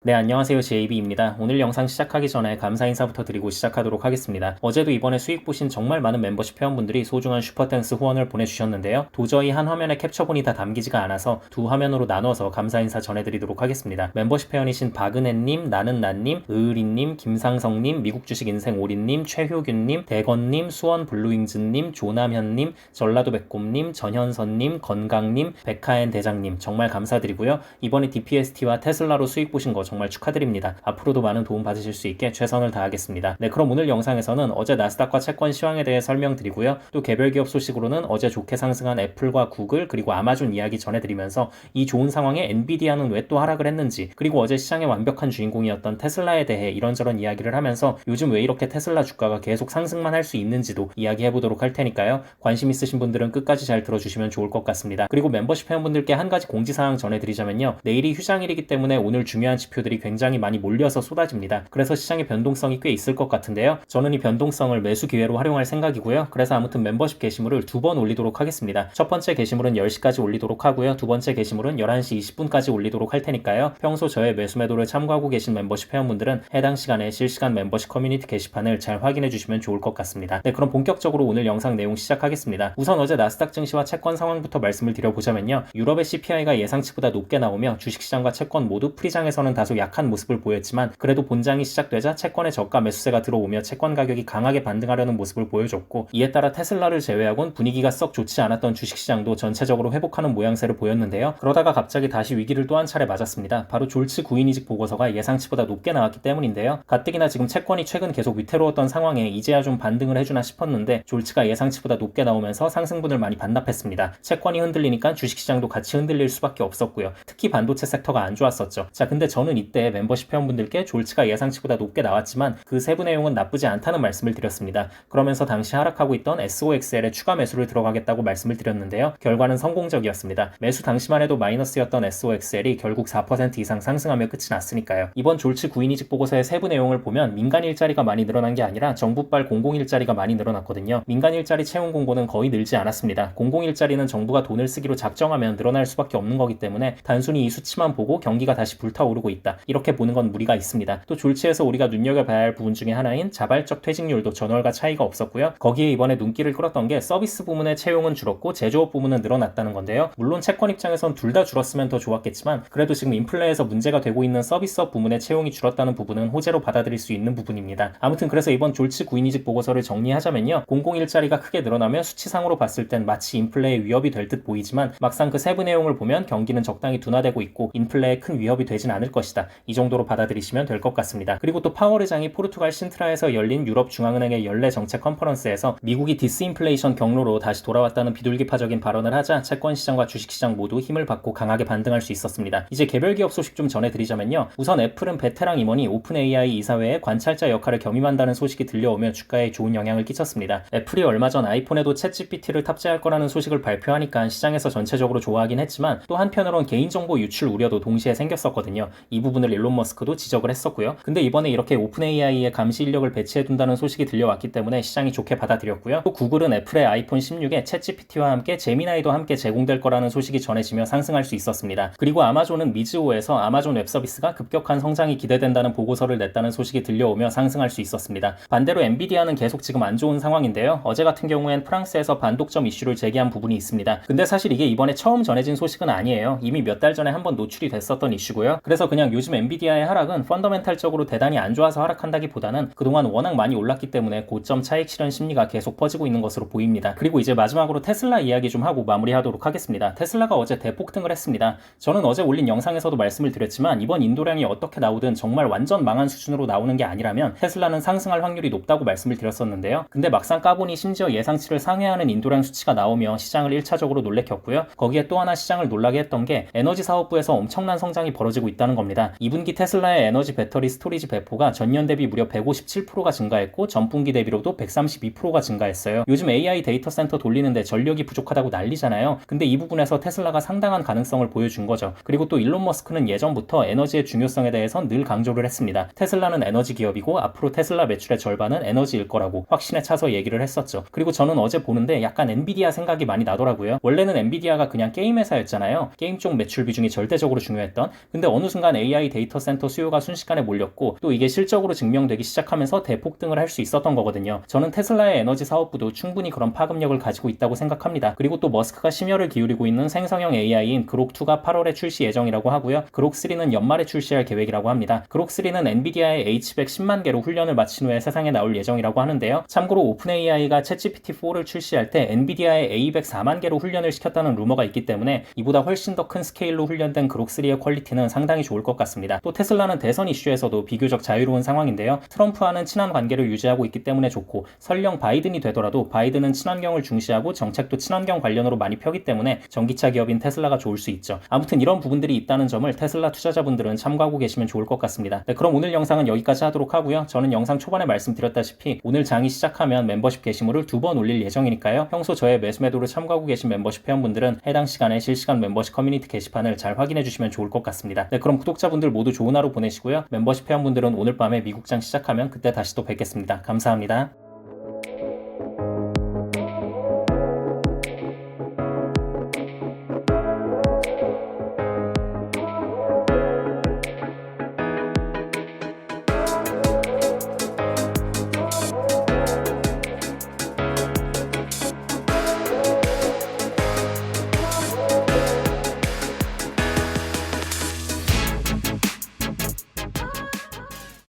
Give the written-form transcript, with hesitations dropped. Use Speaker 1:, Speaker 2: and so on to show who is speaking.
Speaker 1: 네, 안녕하세요. JB입니다. 오늘 영상 시작하기 전에 감사 인사부터 드리고 시작하도록 하겠습니다. 어제도 이번에 수익 보신 정말 많은 멤버십 회원분들이 소중한 슈퍼땡스 후원을 보내주셨는데요. 도저히 한 화면에 캡처본이 다 담기지가 않아서 두 화면으로 나눠서 감사 인사 전해드리도록 하겠습니다. 멤버십 회원이신 박은혜님, 나는나님, 의을이님, 김상성님, 미국주식 인생 오리님, 최효균님, 대건님, 수원블루윙즈님, 조남현님, 전라도 백곰님, 전현선님, 건강님, 백하엔 대장님 정말 감사드리고요. 이번에 DPST와 테슬라로 수익 보신 거 정말 축하드립니다. 앞으로도 많은 도움 받으실 수 있게 최선을 다하겠습니다. 네, 그럼 오늘 영상에서는 어제 나스닥과 채권 시황에 대해 설명드리고요. 또 개별 기업 소식으로는 어제 좋게 상승한 애플과 구글 그리고 아마존 이야기 전해드리면서 이 좋은 상황에 엔비디아는 왜 또 하락을 했는지, 그리고 어제 시장의 완벽한 주인공이었던 테슬라에 대해 이런저런 이야기를 하면서 요즘 왜 이렇게 테슬라 주가가 계속 상승만 할 수 있는지도 이야기해보도록 할 테니까요. 관심 있으신 분들은 끝까지 잘 들어주시면 좋을 것 같습니다. 그리고 멤버십 회원분들께 한 가지 공지사항 전해드리자면요. 내일이 휴장일이기 때문에 오늘 중요한 지표들이 굉장히 많이 몰려서 쏟아집니다. 그래서 시장의 변동성이 꽤 있을 것 같은데요. 저는 이 변동성을 매수 기회로 활용할 생각이고요. 그래서 아무튼 멤버십 게시물을 두 번 올리도록 하겠습니다. 첫 번째 게시물은 10시까지 올리도록 하고요. 두 번째 게시물은 11시 20분까지 올리도록 할 테니까요. 평소 저의 매수 매도를 참고하고 계신 멤버십 회원분들은 해당 시간에 실시간 멤버십 커뮤니티 게시판을 잘 확인해 주시면 좋을 것 같습니다. 네, 그럼 본격적으로 오늘 영상 내용 시작하겠습니다. 우선 어제 나스닥 증시와 채권 상황부터 말씀을 드려보자면요. 유럽의 CPI가 예상치보다 높게 나오며 주식시장과 채권 모두 프리장에서는 다소 약한 모습을 보였지만 그래도 본장이 시작되자 채권의 저가 매수세가 들어오며 채권 가격이 강하게 반등하려는 모습을 보여줬고, 이에 따라 테슬라를 제외하곤 분위기가 썩 좋지 않았던 주식시장도 전체적으로 회복하는 모양새를 보였는데요. 그러다가 갑자기 다시 위기를 또 한 차례 맞았습니다. 바로 졸츠 구인이직 보고서가 예상치보다 높게 나왔기 때문인데요. 가뜩이나 지금 채권이 최근 계속 위태로웠던 상황에 이제야 좀 반등을 해주나 싶었는데 졸츠가 예상치보다 높게 나오면서 상승분을 많이 반납했습니다. 채권이 흔들리니까 주식시장도 같이 흔들릴 수밖에 없었고요. 특히 반도체 섹터가 안 좋았었죠. 자, 근데 저는 이때 멤버십 회원분들께 졸츠가 예상치보다 높게 나왔지만 그 세부 내용은 나쁘지 않다는 말씀을 드렸습니다. 그러면서 당시 하락하고 있던 SOXL에 추가 매수를 들어가겠다고 말씀을 드렸는데요. 결과는 성공적이었습니다. 매수 당시만 해도 마이너스였던 SOXL이 결국 4% 이상 상승하며 끝이 났으니까요. 이번 졸츠 구인이직 보고서의 세부 내용을 보면 민간 일자리가 많이 늘어난 게 아니라 정부발 공공 일자리가 많이 늘어났거든요. 민간 일자리 채용 공고는 거의 늘지 않았습니다. 공공 일자리는 정부가 돈을 쓰기로 작정하면 늘어날 수밖에 없는 거기 때문에 단순히 이 수치만 보고 경기가 다시 불타오르고 있다, 이렇게 보는 건 무리가 있습니다. 또 졸츠에서 우리가 눈여겨봐야 할 부분 중에 하나인 자발적 퇴직률도 전월과 차이가 없었고요. 거기에 이번에 눈길을 끌었던 게 서비스 부문의 채용은 줄었고 제조업 부문은 늘어났다는 건데요. 물론 채권 입장에선 둘 다 줄었으면 더 좋았겠지만 그래도 지금 인플레에서 문제가 되고 있는 서비스업 부문의 채용이 줄었다는 부분은 호재로 받아들일 수 있는 부분입니다. 아무튼 그래서 이번 졸츠 구인이직 보고서를 정리하자면요. 공공 일자리가 크게 늘어나며 수치상으로 봤을 땐 마치 인플레의 위협이 될 듯 보이지만 막상 그 세부 내용을 보면 경기는 적당히 둔화되고 있고 인플레에 큰 위협이 되진 않을 것이다, 이 정도로 받아들이시면 될 것 같습니다. 그리고 또 파월 의장이 포르투갈 신트라에서 열린 유럽 중앙은행의 연례 정책 컨퍼런스에서 미국이 디스인플레이션 경로로 다시 돌아왔다는 비둘기파적인 발언을 하자 채권 시장과 주식 시장 모두 힘을 받고 강하게 반등할 수 있었습니다. 이제 개별 기업 소식 좀 전해드리자면요. 우선 애플은 베테랑 임원이 오픈 AI 이사회에 관찰자 역할을 겸임한다는 소식이 들려오며 주가에 좋은 영향을 끼쳤습니다. 애플이 얼마 전 아이폰에도 챗GPT를 탑재할 거라는 소식을 발표하니까 시장에서 전체적으로 좋아하긴 했지만 또 한편으론 개인정보 유출 우려도 동시에 생겼었거든요. 이 부분을 일론 머스크도 지적을 했었고요. 근데 이번에 이렇게 오픈 AI에 감시 인력을 배치해둔다는 소식이 들려왔기 때문에 시장이 좋게 받아들였고요. 또 구글은 애플의 아이폰 16에 챗GPT와 함께 제미나이도 함께 제공될 거라는 소식이 전해지며 상승할 수 있었습니다. 그리고 아마존은 미즈오에서 아마존 웹서비스가 급격한 성장이 기대된다는 보고서를 냈다는 소식이 들려오며 상승할 수 있었습니다. 반대로 엔비디아는 계속 지금 안 좋은 상황인데요. 어제 같은 경우엔 프랑스에서 반독점 이슈를 제기한 부분이 있습니다. 근데 사실 이게 이번에 처음 전해진 소식은 아니에요. 이미 몇 달 전에 한번 노출이 됐었던 이슈고요. 그래서 그냥 요즘 엔비디아의 하락은 펀더멘탈적으로 대단히 안 좋아서 하락한다기보다는 그동안 워낙 많이 올랐기 때문에 고점 차익 실현 심리가 계속 퍼지고 있는 것으로 보입니다. 그리고 이제 마지막으로 테슬라 이야기 좀 하고 마무리하도록 하겠습니다. 테슬라가 어제 대폭등을 했습니다. 저는 어제 올린 영상에서도 말씀을 드렸지만 이번 인도량이 어떻게 나오든 정말 완전 망한 수준으로 나오는 게 아니라면 테슬라는 상승할 확률이 높다고 말씀을 드렸었는데요. 근데 막상 까보니 심지어 예상치를 상회하는 인도량 수치가 나오며 시장을 1차적으로 놀래켰고요. 거기에 또 하나 시장을 놀라게 했던 게 에너지 사업부에서 엄청난 성장이 벌어지고 있다는 겁니다. 2분기 테슬라의 에너지 배터리 스토리지 배포가 전년 대비 무려 157%가 증가했고 전분기 대비로도 132%가 증가했어요. 요즘 AI 데이터 센터 돌리는데 전력이 부족하다고 난리잖아요. 근데 이 부분에서 테슬라가 상당한 가능성을 보여준 거죠. 그리고 또 일론 머스크는 예전부터 에너지의 중요성에 대해서 늘 강조를 했습니다. 테슬라는 에너지 기업이고 앞으로 테슬라 매출의 절반은 에너지일 거라고 확신에 차서 얘기를 했었죠. 그리고 저는 어제 보는데 약간 엔비디아 생각이 많이 나더라고요. 원래는 엔비디아가 그냥 게임 회사였잖아요. 게임 쪽 매출 비중이 절대적으로 중요했던. 근데 어느 순간 AI AI 데이터 센터 수요가 순식간에 몰렸고 또 이게 실적으로 증명되기 시작하면서 대폭등을 할 수 있었던 거거든요. 저는 테슬라의 에너지 사업부도 충분히 그런 파급력을 가지고 있다고 생각합니다. 그리고 또 머스크가 심혈을 기울이고 있는 생성형 AI인 그록2가 8월에 출시 예정이라고 하고요. 그록3는 연말에 출시할 계획이라고 합니다. 그록3는 엔비디아의 H100 10만 개로 훈련을 마친 후에 세상에 나올 예정이라고 하는데요. 참고로 오픈AI가 챗GPT-4를 출시할 때 엔비디아의 A100 4만 개로 훈련을 시켰다는 루머가 있기 때문에 이보다 훨씬 더 큰 스케일로 훈련된 그록3의 퀄리티는 상당히 좋을 것 같습니다. 또 테슬라는 대선 이슈에서도 비교적 자유로운 상황인데요. 트럼프와는 친한 관계를 유지하고 있기 때문에 좋고 설령 바이든이 되더라도 바이든은 친환경을 중시하고 정책도 친환경 관련으로 많이 펴기 때문에 전기차 기업인 테슬라가 좋을 수 있죠. 아무튼 이런 부분들이 있다는 점을 테슬라 투자자분들은 참고하고 계시면 좋을 것 같습니다. 네, 그럼 오늘 영상은 여기까지 하도록 하고요. 저는 영상 초반에 말씀드렸다시피 오늘 장이 시작하면 멤버십 게시물을 2번 올릴 예정이니까요. 평소 저의 매수매도를 참고하고 계신 멤버십 회원분들은 해당 시간에 실시간 멤버십 커뮤니티 게시판을 잘 확인해 주시면 좋을 것 같습니다. 네, 그럼 구독자분들 모두 좋은 하루 보내시고요. 멤버십 회원분들은 오늘 밤에 미국장 시작하면 그때 다시 또 뵙겠습니다. 감사합니다.